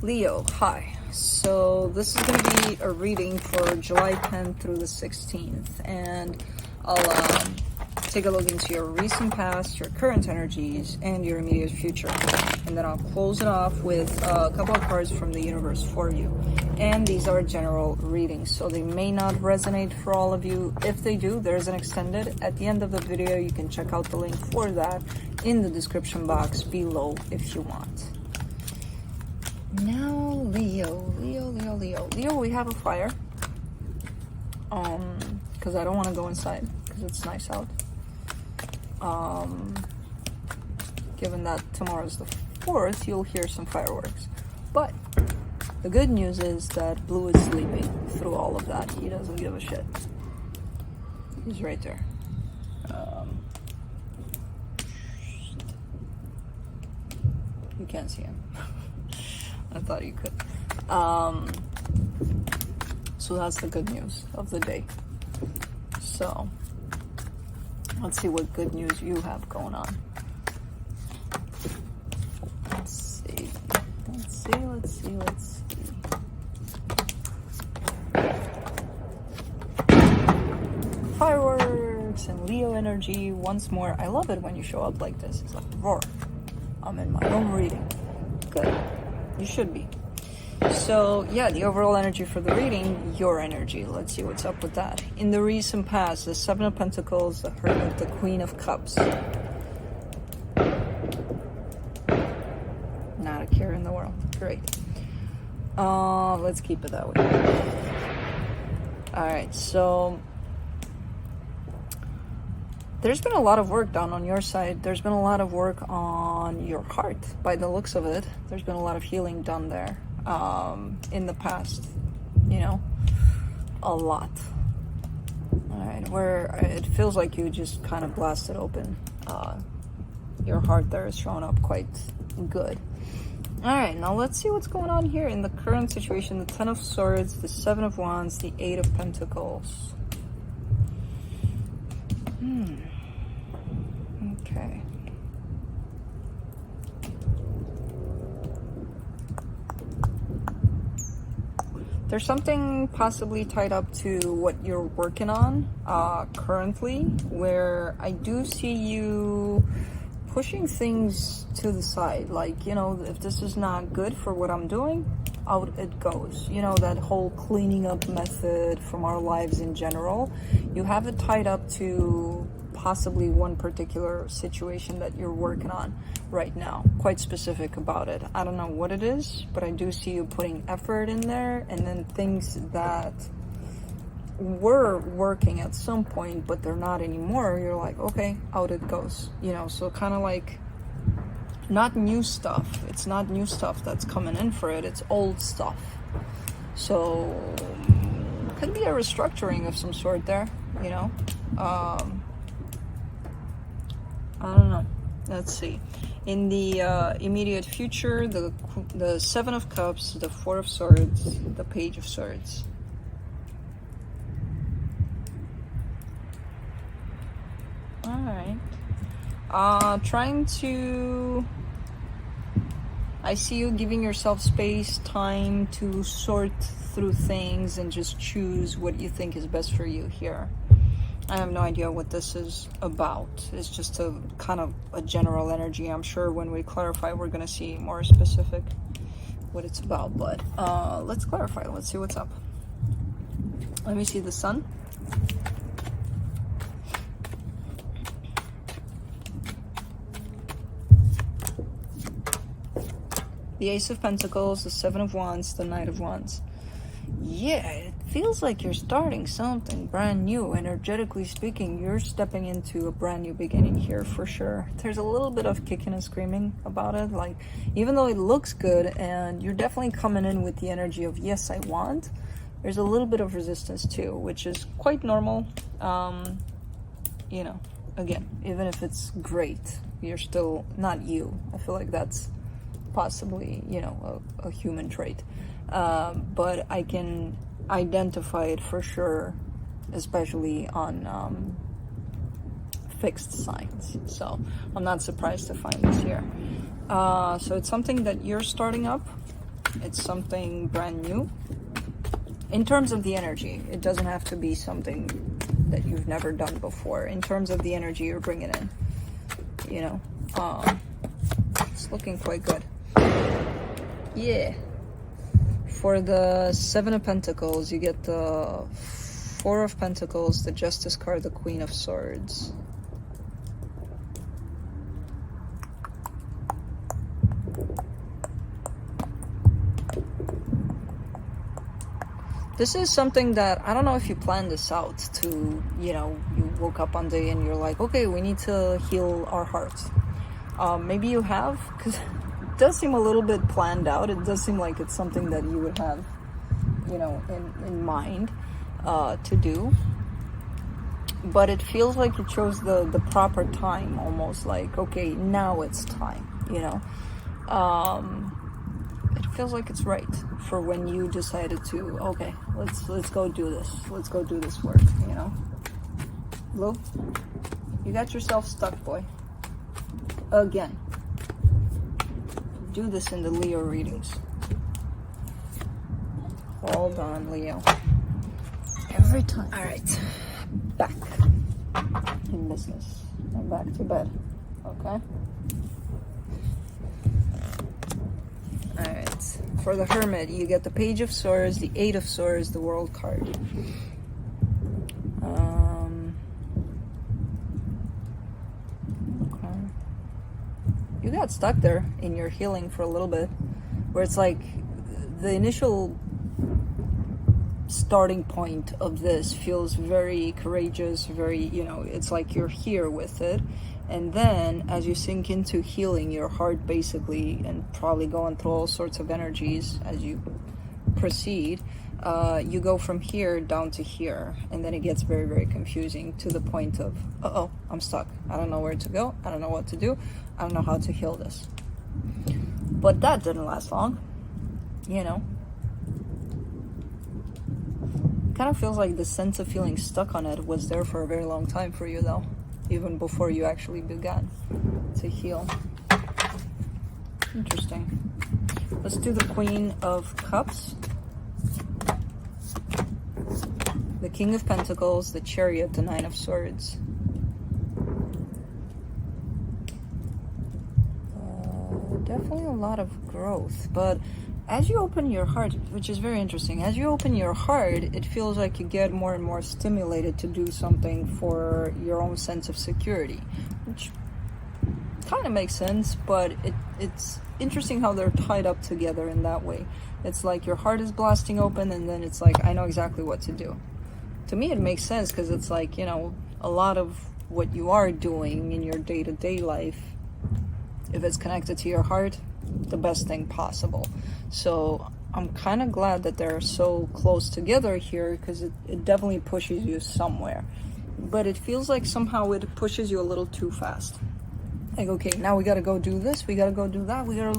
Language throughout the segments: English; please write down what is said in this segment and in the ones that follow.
Leo, hi. So this is going to be a reading for July 10th through the 16th, and I'll take a look into your recent past, your current energies, and your immediate future. And then I'll close it off with a couple of cards from the universe for you. And these are general readings, so they may not resonate for all of you. If they do, there's an extended at the end of the video. You can check out the link for that in the description box below if you want. Now, Leo, we have a fire. Because I don't want to go inside because it's nice out. Given that tomorrow's the 4th, you'll hear some fireworks. But the good news is that Blue is sleeping through all of that. He doesn't give a shit. He's right there. You can't see him. I thought you could. So that's the good news of the day. So let's see what good news you have going on. Let's see. Fireworks and Leo energy once more. I love it when you show up like this. It's like, roar. I'm in my own reading. Good. You should be. So yeah, the overall energy for the reading, your energy. Let's see what's up with that. In the recent past, the 7 of Pentacles, the Hermit, the Queen of Cups. Not a care in the world. Great. Let's keep it that way. Alright, so there's been a lot of work done on your side. There's been a lot of work on your heart, by the looks of it. There's been a lot of healing done there in the past, you know, a lot. All right, where it feels like you just kind of blasted open. Your heart there is showing up quite good. All right, now let's see what's going on here in the current situation. The 10 of Swords, the 7 of Wands, the 8 of Pentacles. Okay. There's something possibly tied up to what you're working on currently, where I do see you pushing things to the side. Like, you know, if this is not good for what I'm doing, out it goes. You know, that whole cleaning up method from our lives in general. You have it tied up to possibly one particular situation that you're working on right now. Quite specific about it. I don't know what it is, but I do see you putting effort in there, and then things that were working at some point but they're not anymore, you're like, okay, out it goes. You know, so kind of like not new stuff. It's not new stuff that's coming in for it, it's old stuff. So could be a restructuring of some sort there, you know. I don't know. Let's see. In the immediate future, the 7 of Cups, the 4 of Swords, the Page of Swords. Alright. Trying to... I see you giving yourself space, time to sort through things and just choose what you think is best for you here. I have no idea what this is about. It's just a kind of a general energy. I'm sure when we clarify, we're going to see more specific what it's about. But let's clarify. Let's see what's up. Let me see the Sun. The Ace of Pentacles, the 7 of Wands, the Knight of Wands. Yeah, it feels like you're starting something brand new. Energetically speaking, you're stepping into a brand new beginning here for sure. There's a little bit of kicking and screaming about it. Like, even though it looks good and you're definitely coming in with the energy of, yes, I want, there's a little bit of resistance too, which is quite normal. You know, again, even if it's great, you're still not you. I feel like that's possibly, you know, a human trait. But I can identify it for sure, especially on fixed signs. So I'm not surprised to find this here. So it's something that you're starting up. It's something brand new. In terms of the energy, it doesn't have to be something that you've never done before. In terms of the energy you're bringing in, you know, it's looking quite good. Yeah. For the Seven of Pentacles, you get the Four of Pentacles, the Justice card, the Queen of Swords. This is something that, I don't know if you planned this out to, you know, you woke up one day and you're like, okay, we need to heal our hearts. Maybe you have, because it does seem a little bit planned out. It does seem like it's something that you would have, you know, in mind to do. But it feels like you chose the proper time, almost like, okay, now it's time, you know. It feels like it's right for when you decided to, okay, let's go do this. Let's go do this work, you know. Lou, you got yourself stuck, boy. Again. Do this in the Leo readings. Hold on, Leo. Every time. All right. Back in business. And back to bed. Okay? Alright. For the Hermit, you get the Page of Swords, the Eight of Swords, the World card. Okay. You got stuck there in your healing for a little bit, where it's like the initial starting point of this feels very courageous, very, you know, it's like you're here with it. And then as you sink into healing your heart, basically, and probably going through all sorts of energies as you proceed, you go from here down to here, and then it gets very, very confusing to the point of, uh-oh, I'm stuck. I don't know where to go. I don't know what to do. I don't know how to heal this. But that didn't last long, you know. Kind of feels like the sense of feeling stuck on it was there for a very long time for you, though, even before you actually began to heal. Interesting. Let's do the Queen of Cups, the King of Pentacles, the Chariot, the Nine of Swords. Definitely a lot of growth, but as you open your heart, which is very interesting, as you open your heart, it feels like you get more and more stimulated to do something for your own sense of security, which kind of makes sense, but it's interesting how they're tied up together in that way. It's like your heart is blasting open, and then it's like, I know exactly what to do. To me, it makes sense, because it's like, you know, a lot of what you are doing in your day-to-day life, if it's connected to your heart, the best thing possible. So I'm kind of glad that they're so close together here, because it definitely pushes you somewhere. But it feels like somehow it pushes you a little too fast. Like, okay, now we gotta go do this, we gotta go do that, we gotta...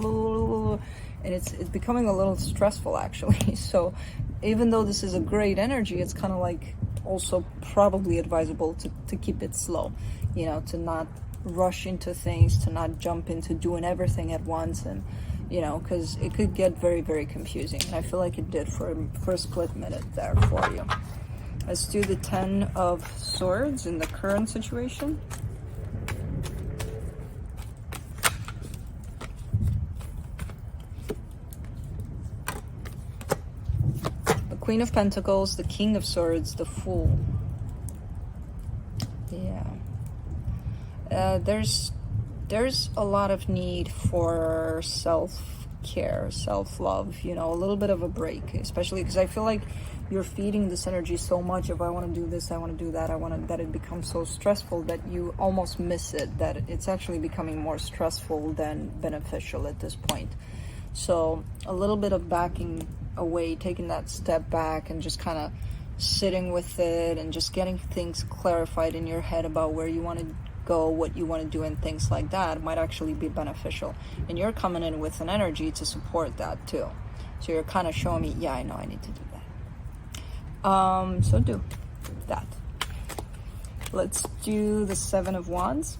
And it's becoming a little stressful, actually. So even though this is a great energy, it's kind of like also probably advisable to keep it slow. You know, to not rush into things, to not jump into doing everything at once, and you know, because it could get very, very confusing, and I feel like it did for a split minute there for you. Let's do the Ten of Swords in the current situation. The Queen of Pentacles, the King of Swords, the Fool. Yeah. There's a lot of need for self-care, self-love, you know, a little bit of a break, especially because I feel like you're feeding this energy so much of, I want to do this, I want to do that, that it becomes so stressful that you almost miss it, that it's actually becoming more stressful than beneficial at this point. So a little bit of backing away, taking that step back and just kind of sitting with it and just getting things clarified in your head about where you want to go, what you want to do, and things like that might actually be beneficial. And you're coming in with an energy to support that too. So you're kind of showing me, yeah, I know I need to do that. So do that. Let's do the Seven of Wands,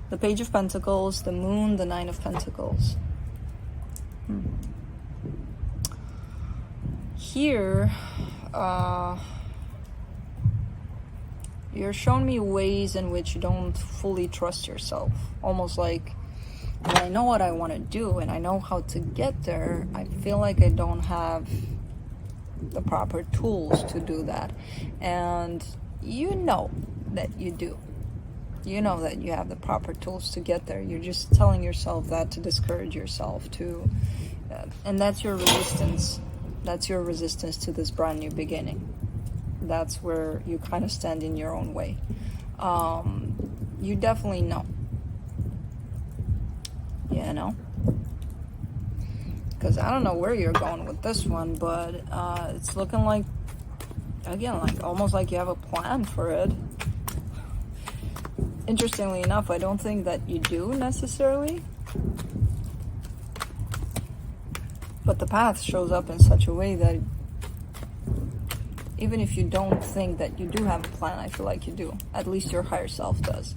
the Page of Pentacles, the Moon, the Nine of Pentacles. here, you're showing me ways in which you don't fully trust yourself. Almost like, when I know what I want to do and I know how to get there, I feel like I don't have the proper tools to do that. And you know that you do. You know that you have the proper tools to get there. You're just telling yourself that to discourage yourself to, and that's your resistance. That's your resistance to this brand new beginning. That's where you kind of stand in your own way. You definitely know. You know? Because I don't know where you're going with this one, but it's looking like, again, like almost like you have a plan for it. Interestingly enough, I don't think that you do necessarily. But the path shows up in such a way that even if you don't think that you do have a plan, I feel like you do. At least your higher self does.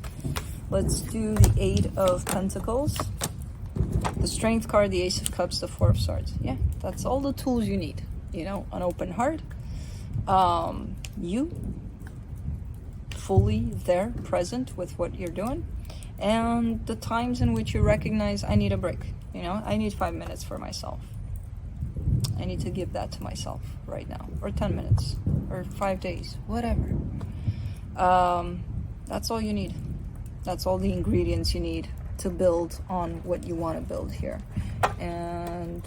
Let's do the 8 of Pentacles. The Strength card, the Ace of Cups, the 4 of Swords. Yeah, that's all the tools you need. You know, an open heart. You fully there, present with what you're doing. And the times in which you recognize, I need a break. You know, I need 5 minutes for myself. I need to give that to myself right now. Or 10 minutes. Or 5 days. Whatever. That's all you need. That's all the ingredients you need to build on what you want to build here. And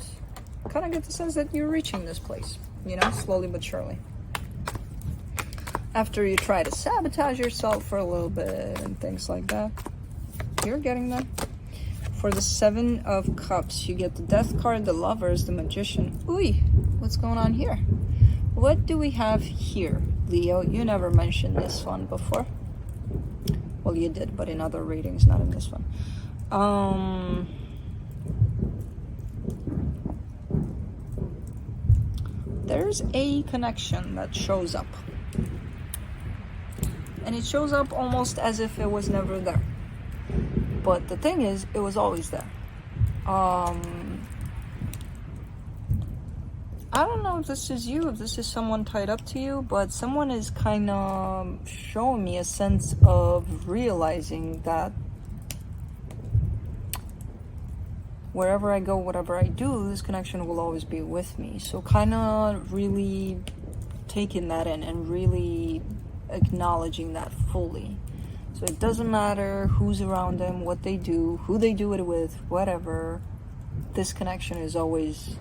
kind of get the sense that you're reaching this place. You know, slowly but surely. After you try to sabotage yourself for a little bit and things like that, you're getting there. For the 7 of Cups, you get the Death card, the Lovers, the Magician. Ooh, what's going on here? What do we have here, Leo? You never mentioned this one before. Well, you did, but in other readings, not in this one. There's a connection that shows up. And it shows up almost as if it was never there. But the thing is, it was always there. I don't know if this is you, if this is someone tied up to you, but someone is kind of showing me a sense of realizing that wherever I go, whatever I do, this connection will always be with me. So kind of really taking that in and really acknowledging that fully. So it doesn't matter who's around them, what they do, who they do it with, whatever. This connection is always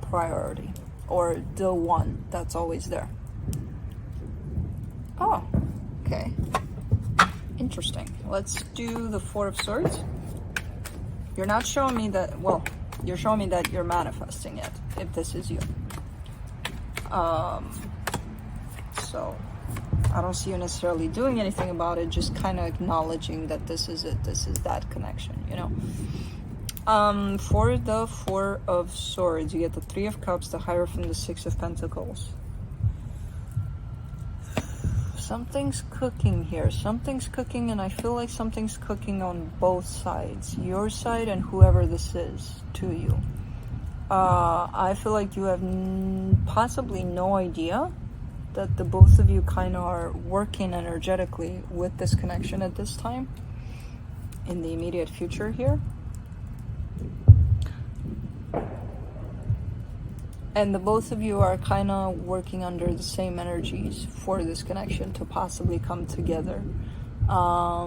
priority, or the one that's always there. Oh, okay. Interesting. Let's do the 4 of Swords. You're not showing me that, well, you're showing me that you're manifesting it, if this is you. So I don't see you necessarily doing anything about it, just kind of acknowledging that this is it, this is that connection, you know. For the 4 of Swords, you get the 3 of Cups, the Hierophant, the 6 of Pentacles. Something's cooking here. Something's cooking, and I feel like something's cooking on both sides. Your side and whoever this is to you. I feel like you have possibly no idea that the both of you kind of are working energetically with this connection at this time. In the immediate future here. And the both of you are kind of working under the same energies for this connection to possibly come together. I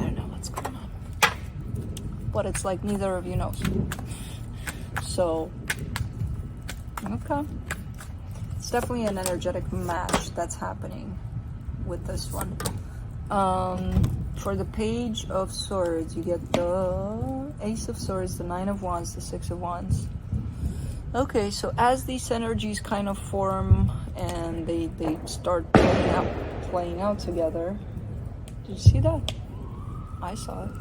don't know what's going on. But it's like neither of you knows. So, okay. It's definitely an energetic match that's happening with this one. For the Page of Swords, you get the Ace of Swords, the 9 of Wands, the 6 of Wands. Okay, so as these energies kind of form and they start playing out together. Did you see that? I saw it.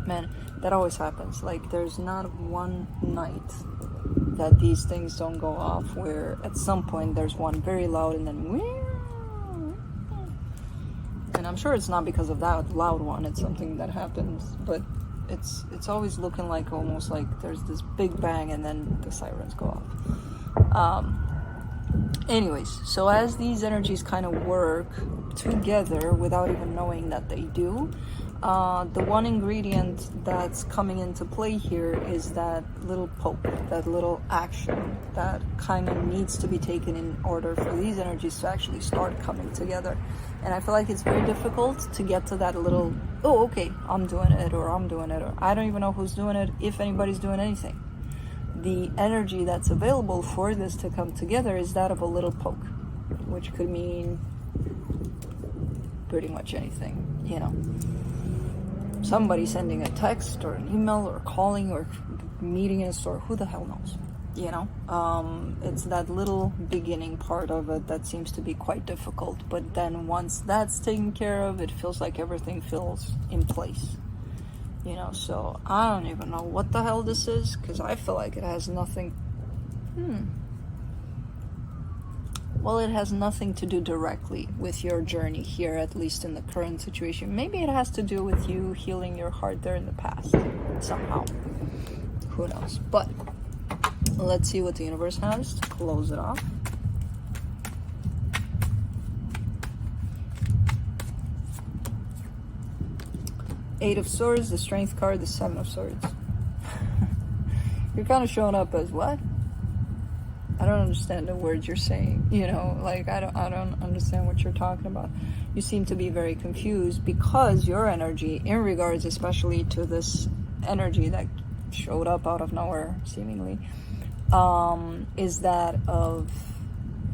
Man, that always happens. Like, there's not one night that these things don't go off where at some point there's one very loud and then... And I'm sure it's not because of that loud one. It's something that happens, but it's always looking like almost like there's this big bang and then the sirens go off. Anyways, so as these energies kind of work together without even knowing that they do, the one ingredient that's coming into play here is that little poke, that little action that kind of needs to be taken in order for these energies to actually start coming together. And I feel like it's very difficult to get to that little, oh, okay, I'm doing it, or I'm doing it, or I don't even know who's doing it, if anybody's doing anything. The energy that's available for this to come together is that of a little poke, which could mean pretty much anything, you know. Somebody sending a text or an email or calling or meeting in a store, who the hell knows, you know. It's that little beginning part of it that seems to be quite difficult, but then once that's taken care of, it feels like everything feels in place, you know. So I don't even know what the hell this is, because I feel like it has nothing well, it has nothing to do directly with your journey here, at least in the current situation. Maybe it has to do with you healing your heart there in the past, somehow. Who knows? But let's see what the universe has to close it off. Eight of Swords, the Strength card, the Seven of Swords. You're kind of showing up as what? I don't understand the words you're saying, you know, like I don't understand what you're talking about. You seem to be very confused because your energy, in regards especially to this energy that showed up out of nowhere seemingly, is that of,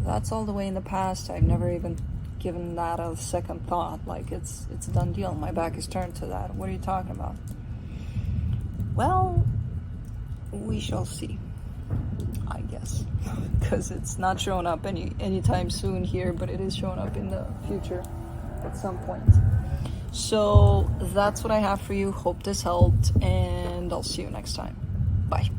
that's all the way in the past. I've never even given that a second thought. Like it's a done deal. My back is turned to that. What are you talking about? Well, we shall see, I guess, because it's not showing up anytime soon here, but it is showing up in the future at some point. So that's what I have for you. Hope this helped, and I'll see you next time. Bye.